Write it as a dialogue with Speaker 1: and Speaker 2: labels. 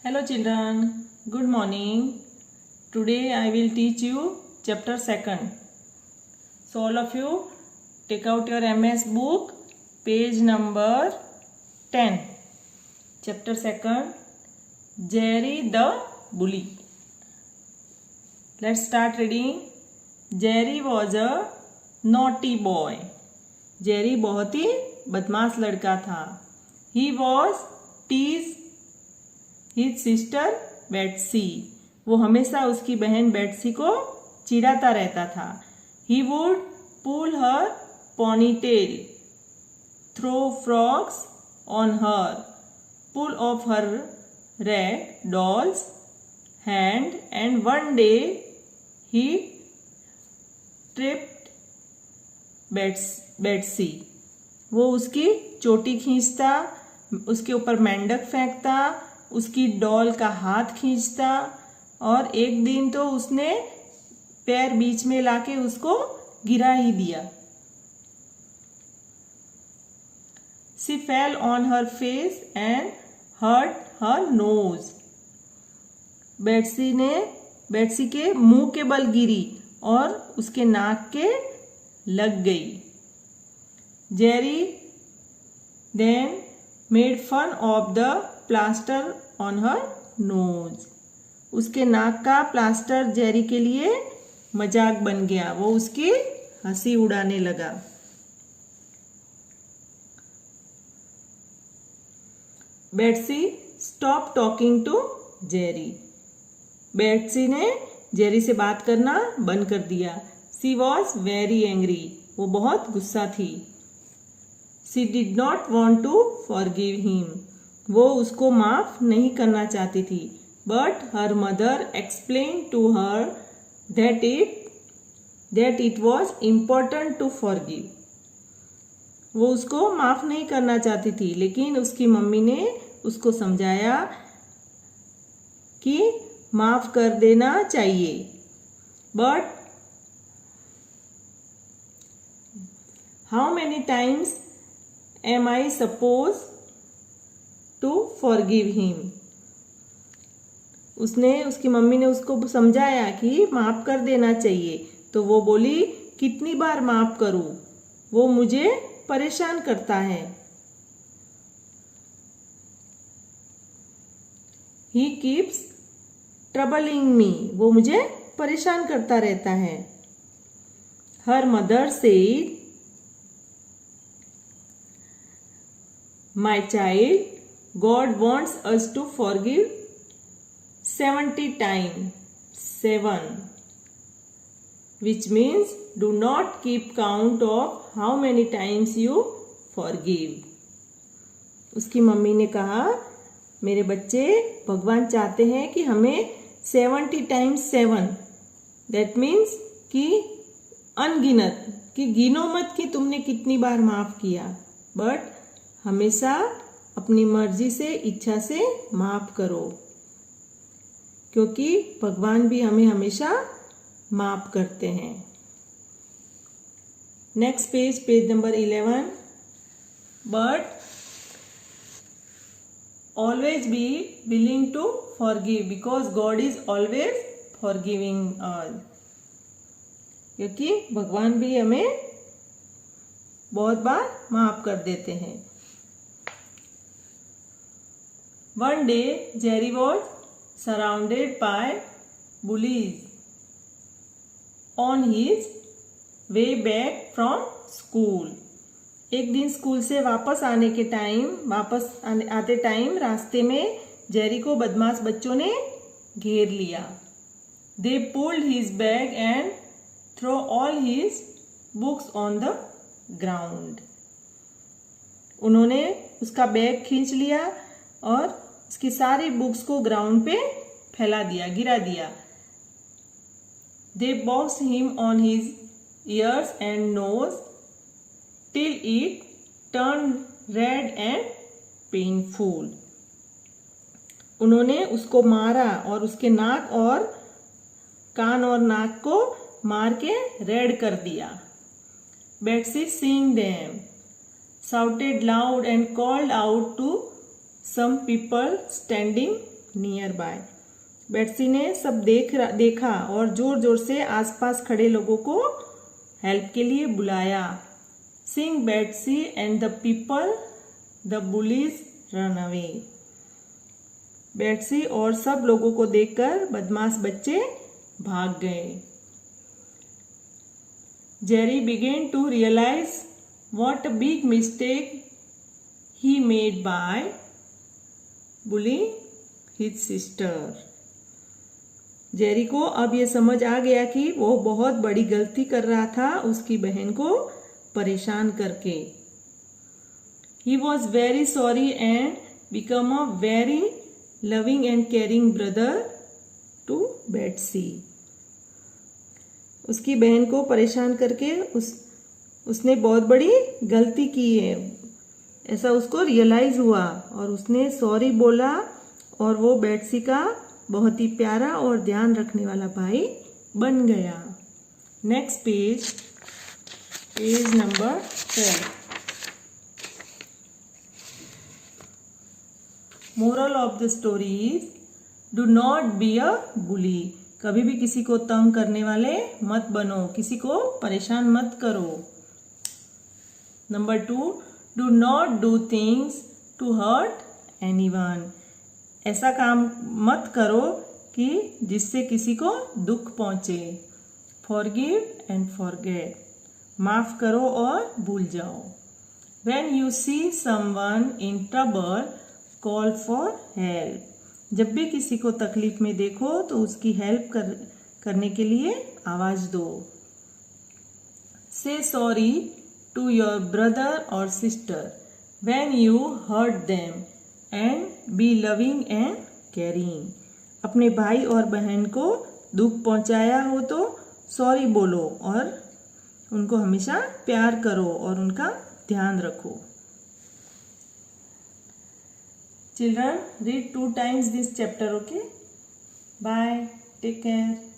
Speaker 1: Hello children, good morning. Today I will teach you chapter 2nd. So all of you take out your MS book, page number 10. Chapter 2nd, Jerry the Bully. Let's start reading. Jerry was a naughty boy. Jerry बहुत ही बदमाश लड़का था. He was teased his sister Betsy. वो हमेशा उसकी बहन Betsy को चिढ़ाता रहता था. He would pull her ponytail, throw frogs on her, pull off her rag doll's hand, and one day he tripped Betsy. वो उसकी चोटी खींचता, उसके ऊपर मेंढक फेंकता, उसकी डॉल का हाथ खींचता और एक दिन तो उसने पैर बीच में लाके उसको गिरा ही दिया. She fell on her face and hurt her nose. Betsy के मुंह के बल गिरी और उसके नाक के लग गई. Jerry then made fun of the plaster on her nose. उसके नाक का प्लास्टर जेरी के लिए मजाक बन गया. वो उसकी हंसी उड़ाने लगा. Betsy stop talking to Jerry. Betsy ने जेरी से बात करना बंद कर दिया. She was very angry. वो बहुत गुस्सा थी. She did not want to forgive him. वो उसको माफ नहीं करना चाहती थी. But her mother explain to her that it was important to forgive. वो उसको माफ नहीं करना चाहती थी, लेकिन उसकी मम्मी ने उसको समझाया कि माफ कर देना चाहिए. But how many times am I supposed to forgive him? उसकी मम्मी ने उसको समझाया कि माफ कर देना चाहिए. तो वो बोली, कितनी बार माफ करूं? वो मुझे परेशान करता है. He keeps troubling me. वो मुझे परेशान करता रहता है. Her mother said, My child, God wants us to forgive 70 times 7, which means do not keep count of how many times you forgive. उसकी मम्मी ने कहा, मेरे बच्चे, भगवान चाहते हैं कि हमें 70 times 7, that means कि अनगिनत, कि गिनो मत कि तुमने कितनी बार माफ किया, बट हमेशा अपनी मर्जी से, इच्छा से माफ करो, क्योंकि भगवान भी हमें हमेशा माफ करते हैं. Next page number 11. But always be willing to forgive because God is always forgiving us. क्योंकि भगवान भी हमें बहुत बार माफ कर देते हैं. One day, Jerry was surrounded by bullies on his way back from school. एक दिन स्कूल से वापस आते टाइम रास्ते में जेरी को बदमाश बच्चों ने घेर लिया. They pulled his bag and threw all his books on the ground. उन्होंने उसका बैग खींच लिया और उसकी सारी बुक्स को ग्राउंड पे फैला दिया, गिरा दिया. They boxed him on his ears and nose till it turned red and painful. उन्होंने उसको मारा और उसके नाक और कान और नाक को मार के रेड कर दिया. Betsy seeing them shouted loud and called out to some people standing nearby. Betsy ने सब देखा और जोर जोर से आसपास खड़े लोगों को हेल्प के लिए बुलाया. Seeing Betsy and the people, the bullies run away. Betsy और सब लोगों को देखकर बदमाश बच्चे भाग गए. Jerry began to realize what a big mistake he made by bullying his sister. Jerry को अब ये समझ आ गया कि वो बहुत बड़ी गलती कर रहा था उसकी बहन को परेशान करके. He was very sorry and became a very loving and caring brother to Betsy. उसकी बहन को परेशान करके उसने बहुत बड़ी गलती की है ऐसा उसको रियलाइज हुआ और उसने सॉरी बोला और वो बेट्सी का बहुत ही प्यारा और ध्यान रखने वाला भाई बन गया. Next page number 4. Moral of the story is do not be a bully. कभी भी किसी को तंग करने वाले मत बनो, किसी को परेशान मत करो. Number 2, do not do things to hurt anyone. ऐसा काम मत करो कि जिससे किसी को दुख पहुंचे. Forgive and forget. माफ करो और भूल जाओ. When you see someone in trouble call for help. जब भी किसी को तकलीफ में देखो तो उसकी हेल्प करने के लिए आवाज दो. Say sorry to your brother और sister when you hurt them and be loving and caring. अपने भाई और बहन को दुख पहुंचाया हो तो सॉरी बोलो और उनको हमेशा प्यार करो और उनका ध्यान रखो. Children, read 2 times this chapter, okay? Bye. Take care.